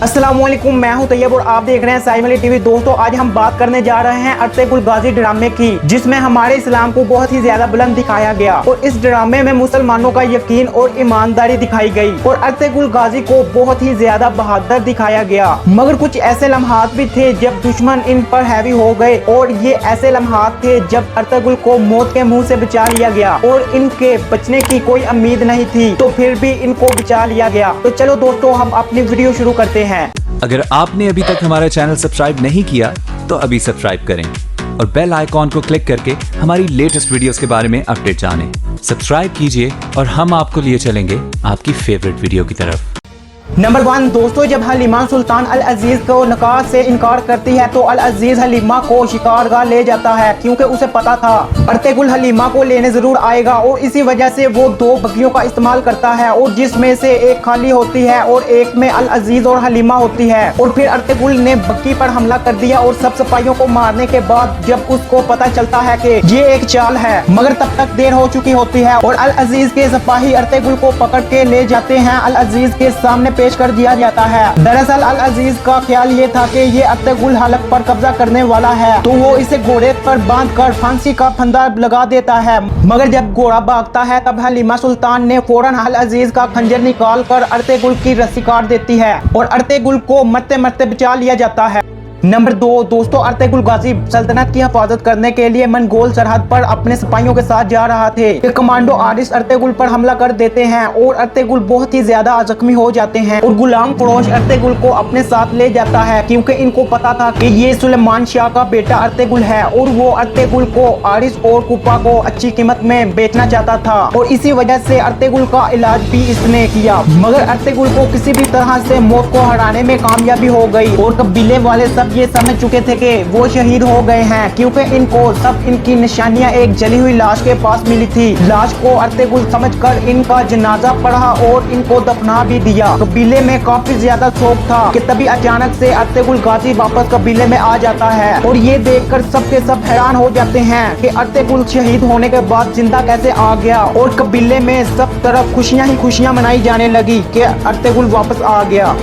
अस्सलामुअलैकुम, मैं हूं तैयब और आप देख रहे हैं साइम अली टीवी। दोस्तों, आज हम बात करने जा रहे हैं अर्तुगरुल गाजी ड्रामे की, जिसमें हमारे इस्लाम को बहुत ही ज्यादा बुलंद दिखाया गया और इस ड्रामे में मुसलमानों का यकीन और ईमानदारी दिखाई गई और अर्तुगरुल गाजी को बहुत ही ज्यादा बहादुर दिखाया गया। मगर कुछ ऐसे लम्हात भी थे जब दुश्मन इन पर हैवी हो गए और ये ऐसे लम्हात थे जब अर्तुगरुल को मौत के मुंह से बचा लिया गया और इनके बचने की कोई उम्मीद नहीं थी, तो फिर भी इनको बचा लिया गया। तो चलो दोस्तों, हम अपनी वीडियो शुरू करते हैं। अगर आपने अभी तक हमारा चैनल सब्सक्राइब नहीं किया तो अभी सब्सक्राइब करें और बेल आइकॉन को क्लिक करके हमारी लेटेस्ट वीडियोस के बारे में अपडेट जानें। सब्सक्राइब कीजिए और हम आपको लिए चलेंगे आपकी फेवरेट वीडियो की तरफ। नंबर 1 दोस्तों, जब हलीमा सुल्तान अल अजीज को निकाह से इनकार करती है तो अल अजीज हलीमा को शिकारगाह ले जाता है, क्योंकि उसे पता था अर्तुगरुल हलीमा को लेने जरूर आएगा और इसी वजह से वो 2 बग्गियों का इस्तेमाल करता है और जिसमें से एक खाली होती है और एक में अल अजीज और हलीमा होती है। और फिर अर्तुगरुल ने बग्गी पर हमला कर दिया और सब सिपाहियों को मारने के बाद जब उसको पता चलता है कि ये एक चाल है, मगर तब तक देर हो चुकी होती है और अल अजीज के सिपाही अर्तुगरुल को पकड़ के ले जाते हैं। अल अजीज के सामने पेश कर दिया जाता है। दरअसल अल अजीज का ख्याल ये था कि ये अर्तुगरुल हलक पर कब्जा करने वाला है, तो वो इसे घोड़े पर बांधकर फांसी का फंदा लगा देता है। मगर जब घोड़ा भागता है तब हलीमा सुल्तान ने फौरन अल अजीज का खंजर निकाल कर अर्तुगरुल की रस्सी काट देती है और अर्तुगरुल को मरते मरते बचा लिया जाता है। नंबर 2 दोस्तों, अर्तुगरुल गाजी सल्तनत की हिफाजत करने के लिए मंगोल सरहद पर अपने सिपाहियों के साथ जा रहा थे। कमांडो आरिस अर्तुगरुल पर हमला कर देते हैं और अर्तुगरुल बहुत ही ज्यादा जख्मी हो जाते हैं और गुलाम फरोश अर्तुगरुल को अपने साथ ले जाता है, क्योंकि इनको पता था कि ये सुलेमान शाह का बेटा अर्तुगरुल है और वो अर्तुगरुल को आरिस और कुपा को अच्छी कीमत में बेचना चाहता था और इसी वजह से अर्तुगरुल का इलाज भी इसने किया। मगर अर्तुगरुल को किसी भी तरह से मौत को हराने में कामयाबी हो गई और कबीले वाले सब ये समझ चुके थे कि वो शहीद हो गए हैं, क्योंकि इनको सब इनकी निशानियां एक जली हुई लाश के पास मिली थी। लाश को अर्तुगरुल समझकर इनका जनाजा पढ़ा और इनको दफना भी दिया। कबीले में काफी ज्यादा शोक था कि तभी अचानक से अर्तुगरुल गाजी वापस कबीले में आ जाता है और ये देखकर सब के सब हैरान हो जाते हैं कि अर्तुगरुल शहीद होने के बाद जिंदा कैसे आ गया और कबीले में सब तरफ खुशियां ही खुशियां मनाई जाने लगी कि अर्तुगरुल वापस आ गया।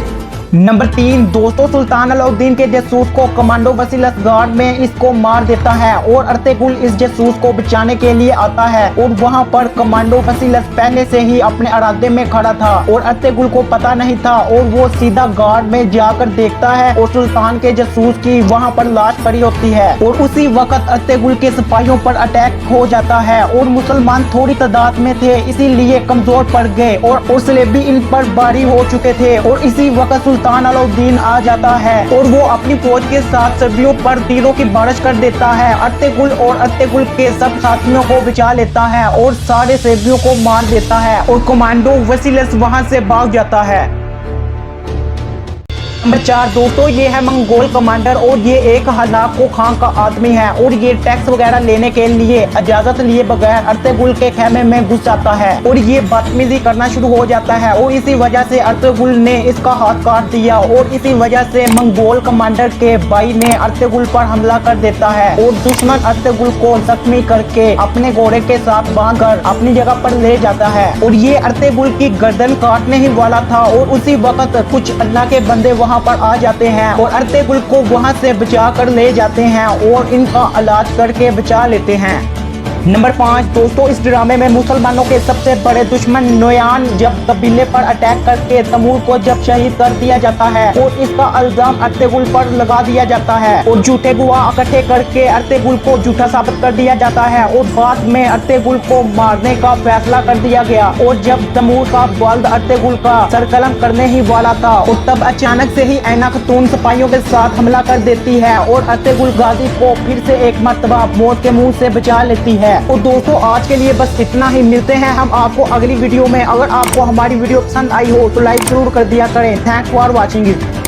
नंबर 3 दोस्तों, सुल्तान अलाउद्दीन के जासूस को कमांडो वसील असगार में इसको मार देता है और अर्तुगरुल इस जासूस को बचाने के लिए आता है और वहां पर कमांडो वसील पहले से ही अपने इरादे में खड़ा था और अर्तुगरुल को पता नहीं था और वो सीधा गार्ड में जाकर देखता है और सुल्तान के जासूस की वहां पर लाश पड़ी होती है और उसी वक्त अर्तुगरुल के सिपाहियों पर अटैक हो जाता है और मुसलमान थोड़ी तादाद में थे, इसीलिए कमजोर पड़ गए और हौसले भी इन पर भारी हो चुके थे और इसी वक्त सुल्तान अलाउद्दीन आ जाता है और वो अपनी फौज के साथ सर्दियों पर तीरों की बारिश कर देता है। अर्तुगरुल और अर्तुगरुल के सब साथियों को बचा लेता है और सारे सर्दियों को मार देता है और कमांडो वसीलस वहां से भाग जाता है। नंबर 4 दोस्तों, ये है मंगोल कमांडर और ये एक हलाको खान का आदमी है और ये टैक्स वगैरह लेने के लिए इजाजत लिए बगैर अर्तुगरुल के खेमे में घुस जाता है और ये बदतमीजी करना शुरू हो जाता है और इसी वजह से अर्तुगरुल ने इसका हाथ काट दिया और इसी वजह से मंगोल कमांडर के भाई ने अर्तुगरुल पर हमला कर देता है और दुश्मन अर्तुगरुल को जख्मी करके अपने घोड़े के साथ बांधकर अपनी जगह पर ले जाता है और ये अर्तुगरुल की गर्दन काटने ही वाला था और उसी वक्त कुछ अल्लाह के बंदे वहां पर आ जाते हैं और अर्तुगरुल को वहां से बचा कर ले जाते हैं और इनका इलाज करके बचा लेते हैं। नंबर 5 दोस्तों, इस ड्रामे में मुसलमानों के सबसे बड़े दुश्मन नोयान जब कबीले पर अटैक करके तमूर को जब शहीद कर दिया जाता है और इसका इल्जाम अर्तुगरुल पर लगा दिया जाता है और झूठे गवाह इकट्ठे करके अर्तुगरुल को झूठा साबित कर दिया जाता है और बाद में अर्तुगरुल को मारने का फैसला कर दिया गया और जब तमूर का बल्द अर्तुगरुल का सरकलम करने ही वाला था और तब अचानक से ही ऐना खातून सिपाहियों के साथ हमला कर देती है और अर्तुगरुल गाजी को फिर से एक मर्तबा मौत के मुंह से बचा लेती है। और दोस्तों, आज के लिए बस इतना ही। मिलते हैं हम आपको अगली वीडियो में। अगर आपको हमारी वीडियो पसंद आई हो तो लाइक जरूर कर दिया करें। Thanks for watching it.